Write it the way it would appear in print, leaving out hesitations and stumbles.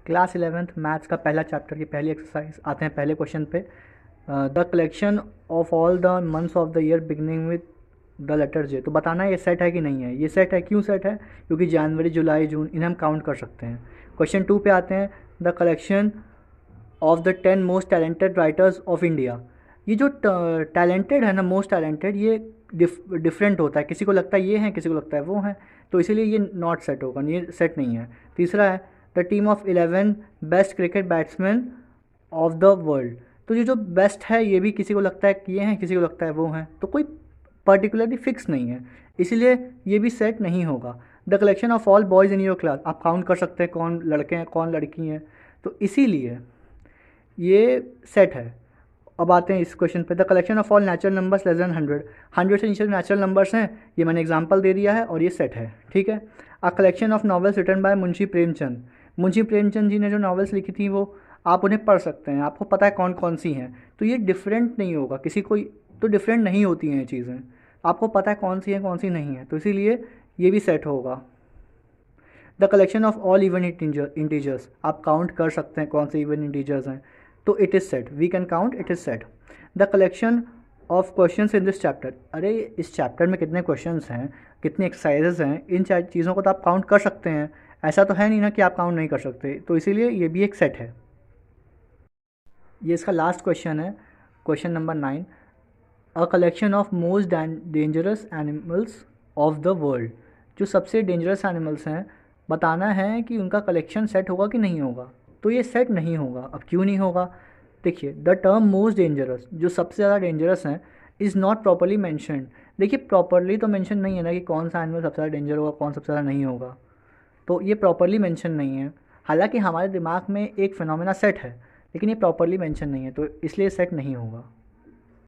Class 11th maths का पहला chapter की पहली एक्सरसाइज आते हैं पहले क्वेश्चन पे। The collection of all the months of the year beginning with the letter J. तो बताना है ये सेट है कि नहीं है। ये सेट है, क्यों सेट है? क्योंकि जनवरी, जुलाई, जून इन्हें हम काउंट कर सकते हैं। क्वेश्चन 2 पे आते हैं। The collection of the 10 most talented writers of India. ये जो टैलेंटेड है ना, मोस्ट टैलेंटेड, ये डिफरेंट होता है। किसी को लगता है ये है, किसी को लगता है वो है, तो इसीलिए ये नॉट सेट होगा, ये सेट नहीं है। तीसरा है the team of 11 best cricket batsman of the world. तो ये जो बेस्ट है ये भी किसी को लगता है कि ये हैं, किसी को लगता है वो हैं, तो कोई पर्टिकुलरली फिक्स नहीं है, इसीलिए ये भी सेट नहीं होगा। The collection of all boys in your class, आप काउंट कर सकते हैं कौन लड़के हैं कौन लड़की हैं, तो इसीलिए ये सेट है। अब आते हैं इस क्वेश्चन पे। The collection of all natural numbers less than 100 से नीचे नेचुरल नंबर्स हैं, ये मैंने एग्जांपल दे दिया है और ये सेट है, ठीक है। A collection of novels written by Munshi Premchand. Munshi Premchand ji ने जो नॉवेल्स लिखी थी वो आप उन्हें पढ़ सकते हैं, आपको पता है कौन कौन सी हैं, तो ये डिफरेंट नहीं होगा, किसी को तो डिफरेंट नहीं होती हैं ये चीज़ें, आपको पता है कौन सी है कौन सी नहीं है, तो इसीलिए ये भी सेट होगा। The collection of all even integers, आप काउंट कर सकते हैं कौन से इवन इंटीजर्स हैं, तो it is set, we can count, it is set. The collection of questions in this chapter, अरे इस चैप्टर में कितने क्वेश्चंस हैं, कितनी एक्सरसाइजेस हैं, इन चीज़ों को तो आप काउंट कर सकते हैं, ऐसा तो है नहीं ना कि आप काउंट नहीं कर सकते, तो इसीलिए ये भी एक सेट है। ये इसका लास्ट क्वेश्चन है, question number 9। A collection of most dangerous animals of the world. जो सबसे डेंजरस एनिमल्स हैं, बताना है कि उनका कलेक्शन सेट होगा कि नहीं होगा, तो ये सेट नहीं होगा। अब क्यों नहीं होगा? देखिए, द टर्म मोस्ट डेंजरस, जो सबसे ज़्यादा डेंजरस हैं, इज़ नॉट प्रॉपरली मैंशनड। देखिए, प्रॉपरली तो मेंशन नहीं है ना कि कौन सा एनिमल सबसे ज़्यादा डेंजर होगा, कौन सबसे ज़्यादा नहीं होगा, तो ये प्रॉपरली मेंशन नहीं है। हालांकि हमारे दिमाग में एक फिनोमेना सेट है, लेकिन ये प्रॉपरली मेंशन नहीं है, तो इसलिए सेट नहीं होगा।